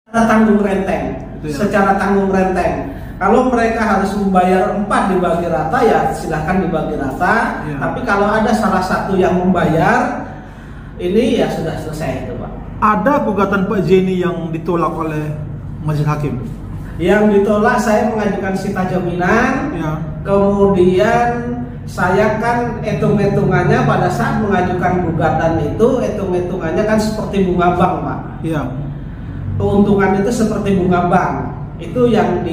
tanggung renteng, secara tanggung renteng. Kalau mereka harus membayar 4 dibagi rata, ya silahkan dibagi rata. Ya. Tapi kalau ada salah satu yang membayar, ini ya sudah selesai itu, Pak. Ada gugatan Pak Zeni yang ditolak oleh majelis hakim? Yang ditolak, saya mengajukan sita jaminan. Ya. Kemudian saya kan hitung-hitungannya pada saat mengajukan gugatan itu, hitung-hitungannya kan seperti bunga bank, Pak. Iya. Keuntungan itu seperti bunga bank. Itu yang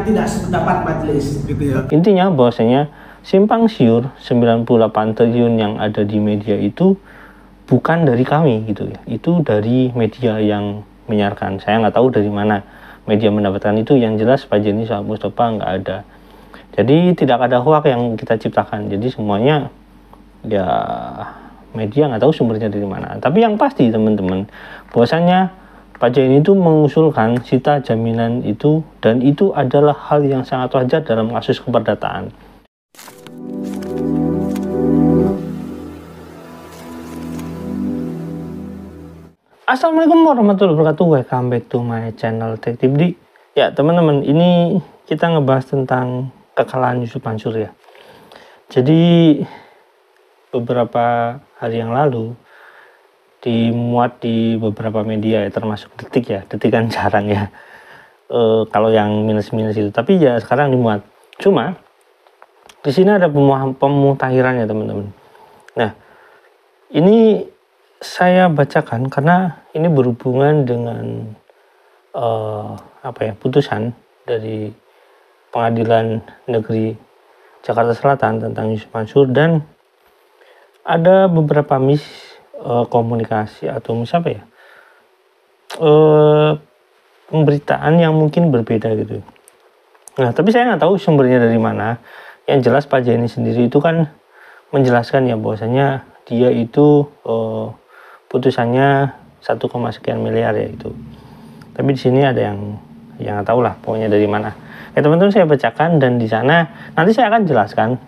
tidak sependapat majelis. Gitu ya. Intinya bahwasanya simpang siur 98 triliun yang ada di media itu bukan dari kami gitu ya. Itu dari media yang menyiarkan. Saya nggak tahu dari mana media mendapatkan itu. Yang jelas Pak Zeni sama Mustafa nggak ada. Jadi tidak ada hoak yang kita ciptakan. Jadi semuanya ya media nggak tahu sumbernya dari mana. Tapi yang pasti teman-teman, bahwasanya Pak Zeni itu mengusulkan sita jaminan itu, dan itu adalah hal yang sangat wajar dalam kasus keperdataan. Assalamualaikum warahmatullahi wabarakatuh. Welcome back to my channel Detektif D. Ya teman-teman, ini kita ngebahas tentang kekalahan Yusuf Mansur ya. Jadi beberapa hari yang lalu dimuat di beberapa media ya, termasuk Detik ya. Detik kan jarang ya kalau yang minus-minus itu, tapi ya sekarang dimuat. Cuma di sini ada pemutahiran ya teman-teman. Nah ini saya bacakan karena ini berhubungan dengan putusan dari Pengadilan Negeri Jakarta Selatan tentang Yusuf Mansur, dan ada beberapa komunikasi atau pemberitaan yang mungkin berbeda gitu. Nah tapi saya nggak tahu sumbernya dari mana. Yang jelas Pak Zeni sendiri itu kan menjelaskan ya bahwasanya dia itu putusannya 1, sekian miliar ya itu. Tapi di sini ada yang nggak tahu lah pokoknya dari mana. Ya teman-teman, saya bacakan dan di sana nanti saya akan jelaskan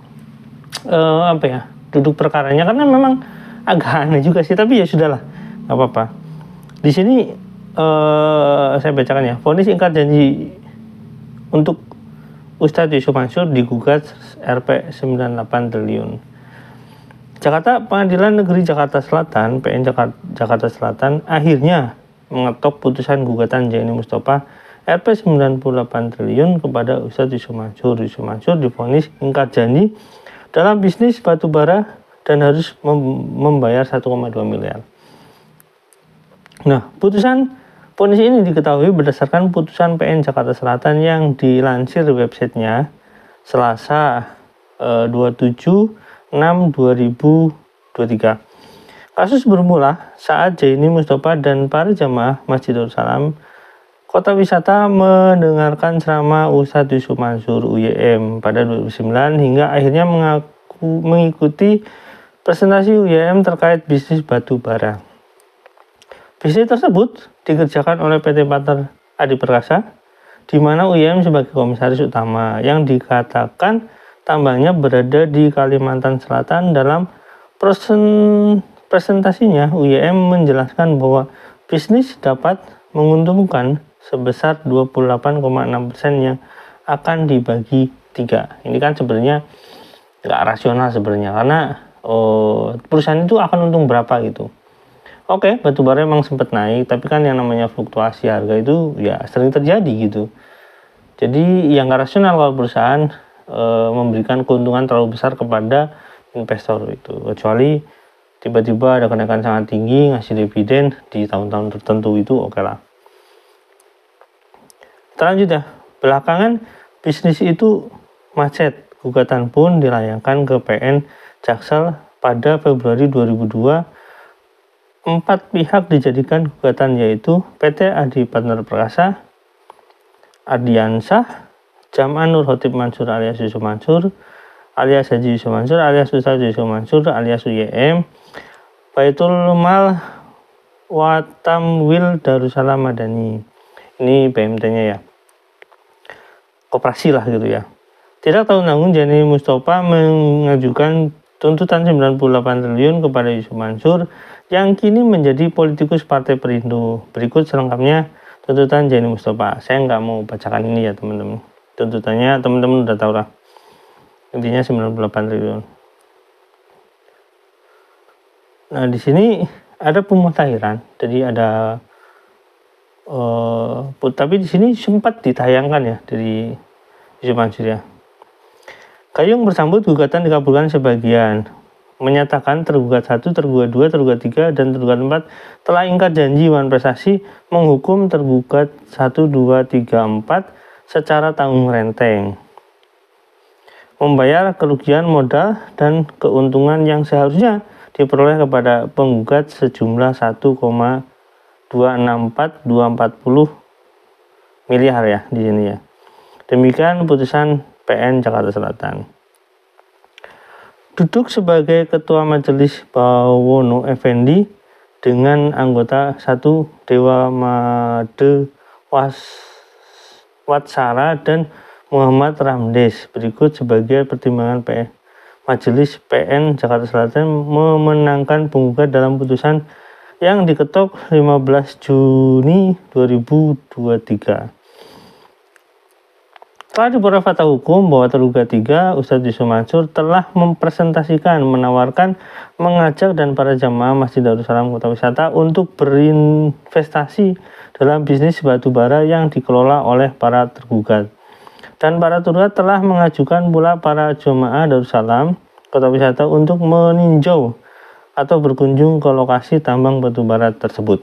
duduk perkaranya, karena memang agak aneh juga sih, tapi ya sudahlah, nggak apa-apa. Di sini saya bacakan ya. Vonis ingkar janji untuk Ustadz Yusuf Mansur digugat Rp 98 triliun. Jakarta, Pengadilan Negeri Jakarta Selatan (PN Jakarta Selatan) akhirnya mengetok putusan gugatan Zeni Mustafa Rp 98 triliun kepada Ustadz Yusuf Mansur. Yusuf Mansur divonis ingkar janji dalam bisnis batubara dan harus membayar 1,2 miliar. Nah, putusan vonis ini diketahui berdasarkan putusan PN Jakarta Selatan yang dilansir websitenya Selasa 27/6/2023. Kasus bermula saat Zeni Mustafa dan para jamaah Masjidul Salam Kota Wisata mendengarkan ceramah Ustadz Yusuf Mansur UYM pada 2009 hingga akhirnya mengikuti presentasi UYM terkait bisnis batu bara. Bisnis tersebut dikerjakan oleh PT Partner Adi Perkasa, di mana UYM sebagai komisaris utama, yang dikatakan tambangnya berada di Kalimantan Selatan. Dalam presentasinya, UYM menjelaskan bahwa bisnis dapat menguntungkan sebesar 28,6% yang akan dibagi 3. Ini kan sebenarnya nggak rasional sebenarnya, karena perusahaan itu akan untung berapa gitu. Oke, batubara memang sempat naik, tapi kan yang namanya fluktuasi harga itu ya sering terjadi gitu. Jadi yang nggak rasional kalau perusahaan memberikan keuntungan terlalu besar kepada investor itu, kecuali tiba-tiba ada kenaikan sangat tinggi ngasih dividen di tahun-tahun tertentu, itu oke lah. Selanjutnya, belakangan bisnis itu macet. Gugatan pun dilayangkan ke PN Jaksel pada Februari 2002. 4 pihak dijadikan gugatan, yaitu PT Adi Partner Perkasa, Ardiansah, Jamaah Nur Khotib Mansur alias Yusuf Mansur, alias Haji Yusuf Mansur, alias Ustadz Yusuf Mansur, alias UYM, Baitul Mal Watamwil Darussalam Madani. Ini BMT-nya ya. Koperasi lah gitu ya. Tidak tanggung-tanggung Zeni Mustafa mengajukan tuntutan 98 triliun kepada Yusuf Mansur yang kini menjadi politikus Partai Perindo. Berikut selengkapnya tuntutan Jaini Mustafa. Saya nggak mau bacakan ini ya teman-teman. Tuntutannya teman-teman udah tahu lah. Intinya 98 triliun. Nah, di sini ada pemutahiran. Jadi ada tapi di sini sempat ditayangkan ya dari Yusuf Mansur ya. Gayung bersambut gugatan dikabulkan sebagian. Menyatakan tergugat 1, tergugat 2, tergugat 3, dan tergugat 4 telah ingkar janji manifestasi menghukum tergugat 1, 2, 3, 4 secara tanggung renteng, membayar kerugian modal dan keuntungan yang seharusnya diperoleh kepada penggugat sejumlah 1,264240 miliar ya di sini ya. Demikian putusan PN Jakarta Selatan. Duduk sebagai Ketua Majelis Bawono Effendi dengan anggota 1 Dewa Made Watsara dan Muhammad Ramdes. Berikut sebagai pertimbangan Majelis PN Jakarta Selatan memenangkan penggugat dalam putusan yang diketok 15 Juni 2023. Setelah diperoleh fakta hukum bahwa tergugat 3, Ustadz Yusuf Mansur telah mempresentasikan, menawarkan, mengajak dan para jamaah Masjid Darussalam Kota Wisata untuk berinvestasi dalam bisnis batubara yang dikelola oleh para tergugat. Dan para tergugat telah mengajukan pula para jamaah Darussalam Kota Wisata untuk meninjau atau berkunjung ke lokasi tambang batubara tersebut.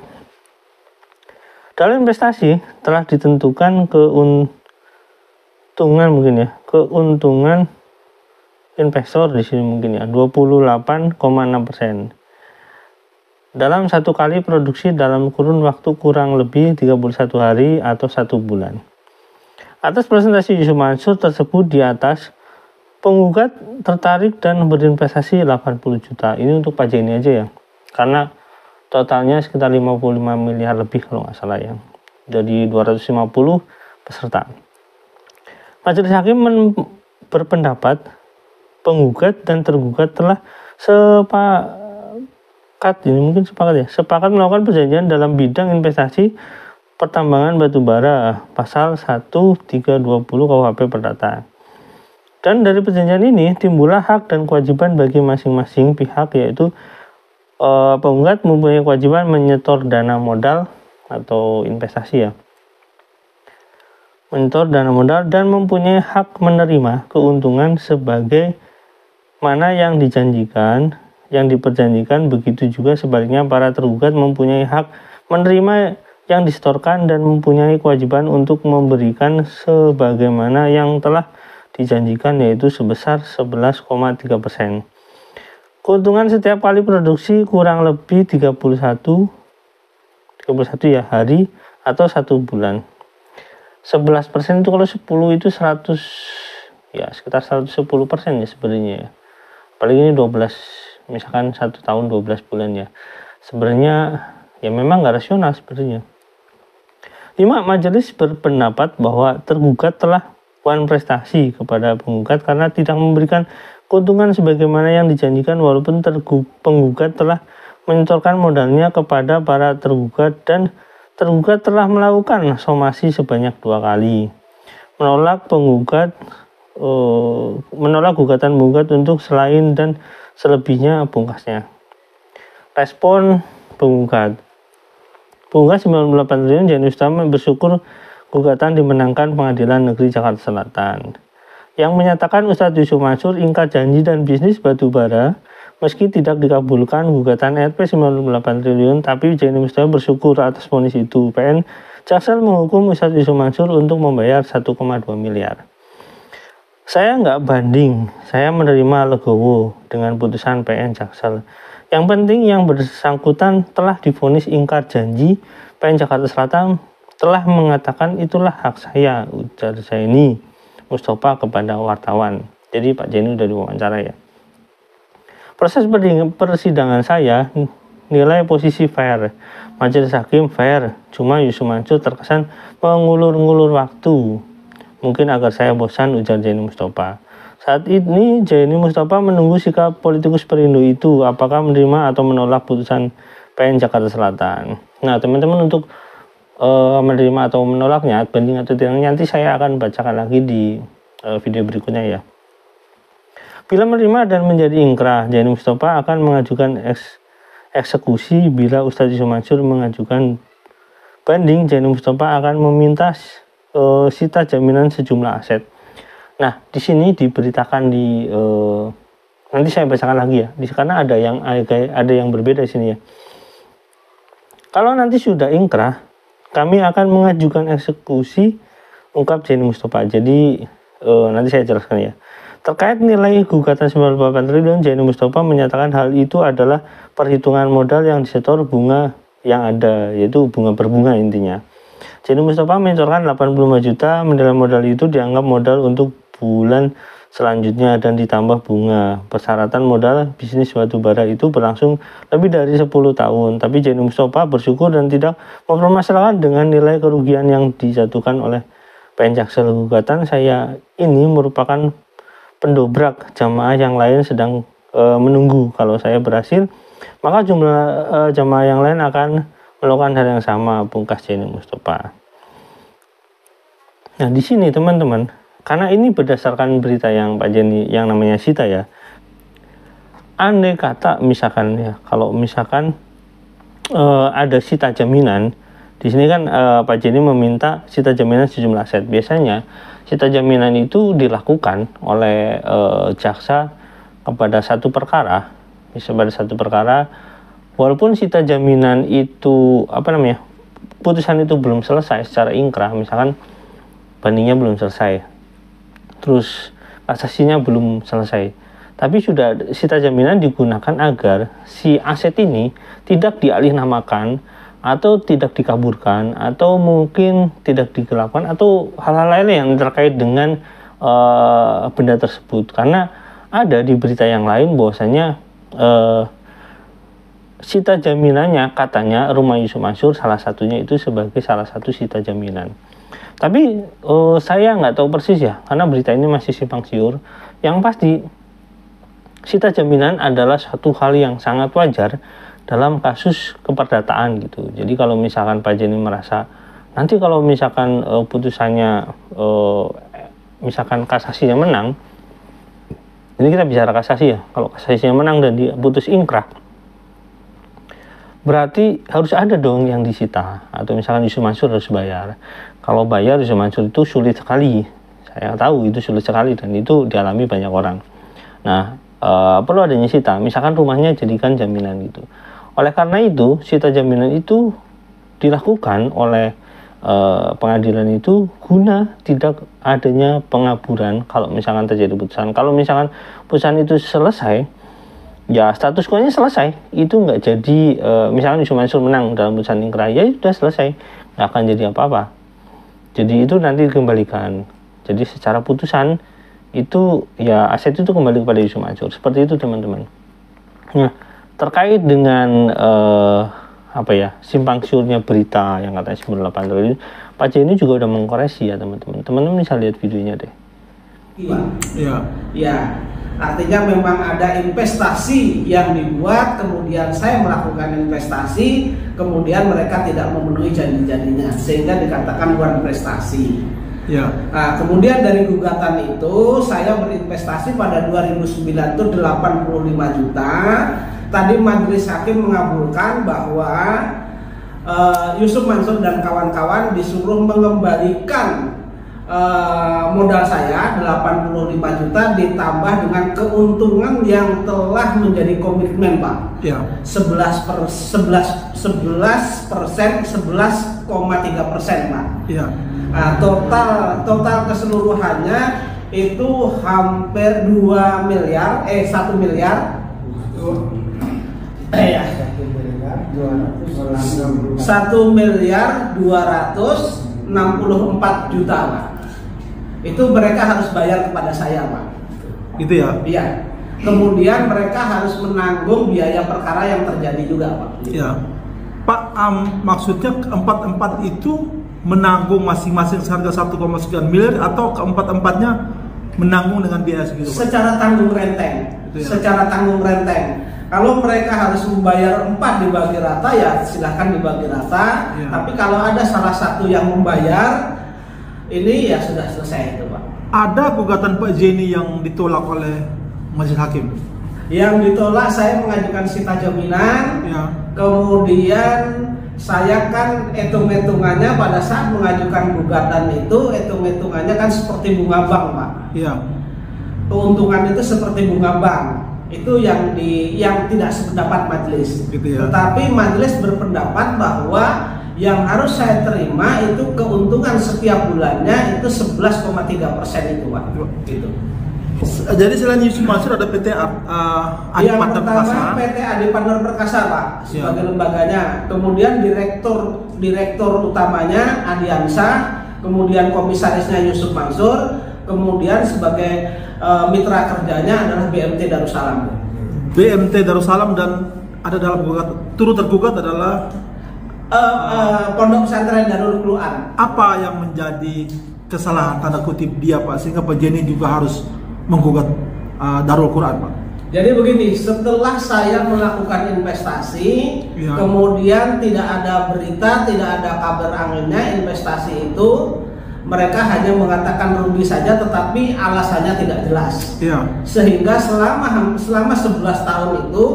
Dalam investasi telah ditentukan keuntungan investor di sini mungkin ya 28,6% dalam satu kali produksi dalam kurun waktu kurang lebih 31 hari atau 1 bulan. Atas presentasi Yusuf Mansur tersebut di atas, penggugat tertarik dan berinvestasi 80 juta. Ini untuk pajak ini aja ya, karena totalnya sekitar 55 miliar lebih kalau nggak salah ya. Jadi 250 peserta. Majelis Hakim berpendapat penggugat dan tergugat telah sepakat melakukan perjanjian dalam bidang investasi pertambangan batubara pasal 1320 KUHP Perdata. Dan dari perjanjian ini timbullah hak dan kewajiban bagi masing-masing pihak, yaitu penggugat mempunyai kewajiban menyetor dana modal atau investasi ya. Menyetor dana modal dan mempunyai hak menerima keuntungan sebagai mana yang diperjanjikan. Begitu juga sebaliknya para tergugat mempunyai hak menerima yang disetorkan dan mempunyai kewajiban untuk memberikan sebagaimana yang telah dijanjikan, yaitu sebesar 11,3%. Keuntungan setiap kali produksi kurang lebih 31 ya hari atau 1 bulan. 11% itu kalau 10 itu 100 ya, sekitar 110% ya sebenarnya ya. Apalagi ini 12, misalkan 1 tahun 12 bulan ya. Sebenarnya ya memang nggak rasional sebenarnya. 5. Majelis berpendapat bahwa tergugat telah melakukan prestasi kepada penggugat karena tidak memberikan keuntungan sebagaimana yang dijanjikan, walaupun penggugat telah menyetorkan modalnya kepada para tergugat, dan tergugat telah melakukan somasi sebanyak 2 kali. Menolak gugatan penggugat untuk selain dan selebihnya pungkasnya. Respon penggugat. Penggugat 98 triliun Jaini Mustafa bersyukur gugatan dimenangkan Pengadilan Negeri Jakarta Selatan, yang menyatakan Ustadz Yusuf Mansur ingkar janji dan bisnis batubara. Meski tidak dikabulkan gugatan Rp 98 triliun, tapi Jaini Mustafa bersyukur atas vonis itu. PN Jaksel menghukum Ustadz Yusuf Mansur untuk membayar 1,2 miliar. Saya nggak banding, saya menerima legowo dengan putusan PN Jaksel. Yang penting yang bersangkutan telah divonis ingkar janji. PN Jakarta Selatan telah mengatakan itulah hak saya, ujar Jaini Mustafa kepada wartawan. Jadi Pak Jaini udah diwawancara ya. Proses persidangan saya nilai posisi fair. Majelis Hakim fair, cuma Yusuf Mansur terkesan mengulur-ngulur waktu. Mungkin agar saya bosan, ujar Jaini Mustafa. Saat ini Jaini Mustafa menunggu sikap politikus Perindo itu, apakah menerima atau menolak putusan PN Jakarta Selatan. Nah teman-teman, untuk menerima atau menolaknya, banding atau tidaknya, nanti saya akan bacakan lagi di video berikutnya ya. Bila menerima dan menjadi ingkrah, Jaini Mustafa akan mengajukan eksekusi. Bila Ustadz Yusuf Mansur mengajukan banding, Jaini Mustafa akan meminta sita jaminan sejumlah aset. Nah, di sini diberitakan di nanti saya bacakan lagi ya, karena ada yang berbeda di sini ya. Kalau nanti sudah ingkrah, kami akan mengajukan eksekusi, ungkap Jaini Mustafa. Jadi nanti saya jelaskan ya. Terkait nilai gugatan 98 triliun, Jaini Mustafa menyatakan hal itu adalah perhitungan modal yang disetor bunga yang ada, yaitu bunga berbunga intinya. Jaini Mustafa menyetorkan 85 juta, menilai modal itu dianggap modal untuk bulan selanjutnya dan ditambah bunga. Persyaratan modal bisnis batubara itu berlangsung lebih dari 10 tahun. Tapi Jaini Mustafa bersyukur dan tidak mempermasalahkan dengan nilai kerugian yang dijatuhkan oleh PN Jaksel. Gugatan saya ini merupakan pendobrak jamaah yang lain sedang menunggu. Kalau saya berhasil, maka jumlah jamaah yang lain akan melakukan hal yang sama, pungkas Jaini Mustafa. Nah, di sini teman-teman, karena ini berdasarkan berita yang Pak Jaini yang namanya sita ya. Andai kata misalkan ya, kalau misalkan ada sita jaminan, di sini kan Pak Jaini meminta sita jaminan sejumlah aset. Biasanya sita jaminan itu dilakukan oleh jaksa kepada satu perkara, pada satu perkara, walaupun sita jaminan itu putusan itu belum selesai secara ingkrah, misalkan bandingnya belum selesai, terus kasasinya belum selesai, tapi sudah sita jaminan digunakan agar si aset ini tidak dialih-namakan atau tidak dikaburkan atau mungkin tidak digelapkan atau hal-hal lain yang terkait dengan benda tersebut. Karena ada di berita yang lain bahwasanya sita jaminannya katanya rumah Yusuf Mansur salah satunya itu sebagai salah satu sita jaminan. Tapi saya nggak tahu persis ya, karena berita ini masih simpang siur. Yang pasti sita jaminan adalah satu hal yang sangat wajar dalam kasus keperdataan gitu. Jadi kalau misalkan Pak Jaini merasa nanti kalau misalkan putusannya misalkan kasasinya menang, ini kita bicara kasasi ya. Kalau kasasinya menang dan diputus ingkrah, berarti harus ada dong yang disita, atau misalkan Yusuf Mansur harus bayar. Kalau bayar Yusuf Mansur itu sulit sekali, saya tahu itu sulit sekali dan itu dialami banyak orang. Nah, perlu adanya sita, misalkan rumahnya jadikan jaminan gitu. Oleh karena itu, sita jaminan itu dilakukan oleh pengadilan itu guna tidak adanya pengaburan kalau misalkan terjadi putusan. Kalau misalkan putusan itu selesai, ya status quo-nya selesai, itu nggak jadi misalkan Yusuf Mansur menang dalam putusan ingkrah, ya sudah selesai, nggak akan jadi apa-apa. Jadi itu nanti dikembalikan. Jadi secara putusan itu ya aset itu kembali kepada Yusuf Mansur. Seperti itu teman-teman. Nah, terkait dengan simpang siurnya berita yang katanya 98 triliun, Pak Jaini juga udah mengkoreksi ya teman-teman. Teman-teman bisa lihat videonya deh. Iya. Artinya memang ada investasi yang dibuat, kemudian saya melakukan investasi, kemudian mereka tidak memenuhi janji-janjinya, sehingga dikatakan bukan prestasi. Ya. Nah, kemudian dari gugatan itu saya berinvestasi pada 2009 itu 85 juta. Tadi majelis hakim mengabulkan bahwa Yusuf Mansur dan kawan-kawan disuruh mengembalikan modal saya 85 juta ditambah dengan keuntungan yang telah menjadi komitmen Pak. Ya. 11,3% Pak. Ya. Nah, total keseluruhannya itu hampir 1 miliar 1 miliar 264 juta Pak. Itu mereka harus bayar kepada saya Pak. Itu ya? Iya. Kemudian mereka harus menanggung biaya perkara yang terjadi juga Pak. Iya. Pak, maksudnya keempat-empat itu menanggung masing-masing seharga 1,9 miliar atau keempat-empatnya menanggung dengan biaya segitu Pak? Secara tanggung renteng. Itu ya? Secara tanggung renteng. Kalau mereka harus membayar 4 dibagi rata, ya silahkan dibagi rata. Tapi kalau ada salah satu yang membayar, ini ya sudah selesai itu, Pak. Ada gugatan Pak Jenny yang ditolak oleh majelis hakim? Yang ditolak, saya mengajukan sita jaminan. Kemudian saya kan hitung-hitungannya pada saat mengajukan gugatan itu, hitung-hitungannya kan seperti bunga bank, Pak. Keuntungan itu seperti bunga bank. Itu yang tidak sependapat majelis. Tetapi majelis berpendapat bahwa yang harus saya terima itu keuntungan setiap bulannya itu 11,3% itu, Pak. Gitu. Jadi selain Yusuf Mansur ada PT Adi Partner Perkasa. PT Adi Partner Perkasa, Pak, sebagai lembaganya. Kemudian direktur utamanya Adiansa, kemudian komisarisnya Yusuf Mansur, kemudian sebagai mitra kerjanya adalah BMT Darussalam. BMT Darussalam, dan ada dalam turut tergugat adalah Pondok Pesantren Darul Quran. Apa yang menjadi kesalahan tanda kutip dia, Pak, sehingga Pak Jenny juga harus menggugat Darul Quran, Pak? Jadi begini, setelah saya melakukan investasi, kemudian tidak ada berita, tidak ada kabar anginnya, investasi itu mereka hanya mengatakan rugi saja, tetapi alasannya tidak jelas. Sehingga selama 11 tahun itu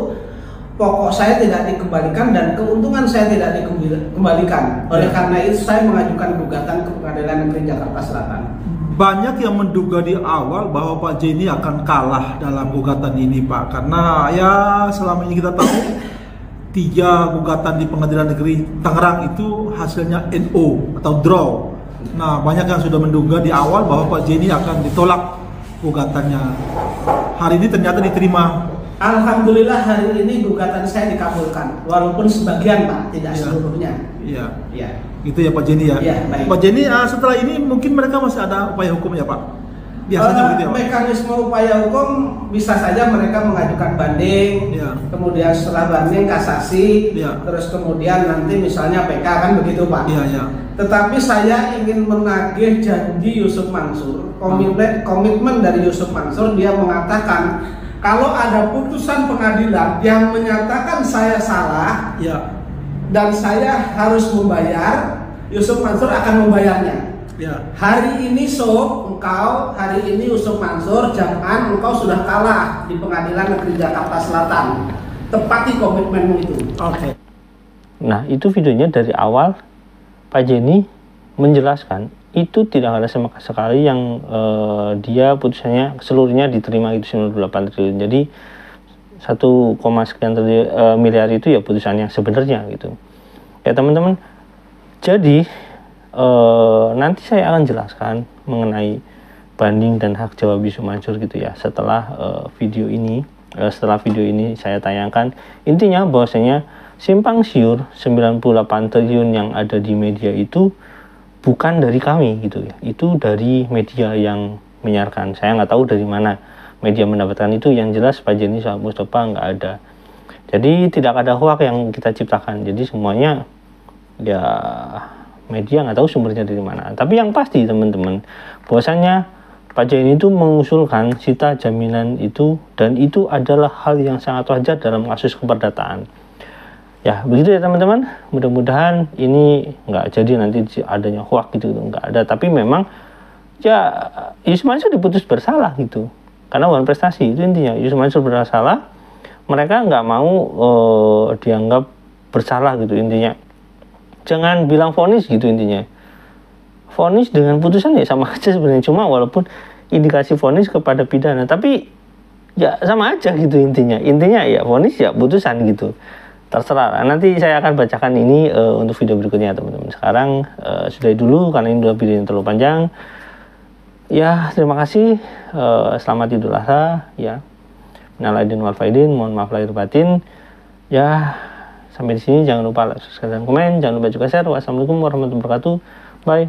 pokok saya tidak dikembalikan dan keuntungan saya tidak dikembalikan. Oleh karena itu saya mengajukan gugatan ke Pengadilan Negeri Jakarta Selatan. Banyak yang menduga di awal bahwa Pak Jenny akan kalah dalam gugatan ini, Pak, karena ya selama ini kita tahu 3 gugatan di Pengadilan Negeri Tangerang itu hasilnya NO atau draw. Nah, banyak yang sudah menduga di awal bahwa Pak Jenny akan ditolak gugatannya. Hari ini ternyata diterima. Alhamdulillah hari ini gugatan saya dikabulkan, walaupun sebagian, Pak, tidak seluruhnya. Gitu ya Pak Jenny ya. Baik. Pak Jenny, setelah ini mungkin mereka masih ada upaya hukum ya, Pak? Biasanya begitu ya, Pak? Mekanisme upaya hukum bisa saja mereka mengajukan banding, kemudian setelah banding kasasi, terus kemudian nanti misalnya PK, kan begitu, Pak? Tetapi saya ingin menagih janji Yusuf Mansur, komitmen dari Yusuf Mansur. Dia mengatakan kalau ada putusan pengadilan yang menyatakan saya salah, dan saya harus membayar, Yusuf Mansur akan membayarnya. Hari ini hari ini Yusuf Mansur, jangan engkau sudah kalah di Pengadilan Negeri Jakarta Selatan. Tepati komitmenmu itu. Nah, itu videonya dari awal Pak Jenny menjelaskan itu tidak ada sama sekali yang dia putusannya seluruhnya diterima itu 98 triliun. Jadi 1, sekian miliar itu ya putusannya sebenarnya gitu. Ya teman-teman. Jadi nanti saya akan jelaskan mengenai banding dan hak jawab Yusuf Mansur gitu ya setelah video ini saya tayangkan. Intinya bahwasanya simpang siur 98 triliun yang ada di media itu bukan dari kami gitu ya, itu dari media yang menyiarkan. Saya nggak tahu dari mana media mendapatkan itu. Yang jelas Pak Jenny sama Mustafa nggak ada. Jadi tidak ada hoax yang kita ciptakan. Jadi semuanya ya media nggak tahu sumbernya dari mana. Tapi yang pasti teman-teman, bahwasanya Pak Jenny itu mengusulkan sita jaminan itu, dan itu adalah hal yang sangat wajar dalam kasus keperdataan. Ya begitu ya teman-teman. Mudah-mudahan ini nggak jadi nanti adanya hoax gitu, nggak ada. Tapi memang ya Yusuf Mansur diputus bersalah gitu, karena bukan prestasi. Itu intinya, Yusuf Mansur bersalah, mereka nggak mau dianggap bersalah gitu intinya. Jangan bilang vonis gitu intinya. Vonis dengan putusan ya sama aja sebenarnya, cuma walaupun indikasi vonis kepada pidana, tapi ya sama aja gitu intinya. Intinya ya vonis ya putusan gitu. Terserah. Nanti saya akan bacakan ini untuk video berikutnya teman-teman. Sekarang sudah dulu karena ini udah video yang terlalu panjang. Ya terima kasih. Selamat Idul Adha ya. Minal aidin wal faidin. Mohon maaf lahir batin. Ya sampai di sini, jangan lupa like, subscribe, dan komen. Jangan lupa juga share. Wassalamualaikum warahmatullahi wabarakatuh. Bye.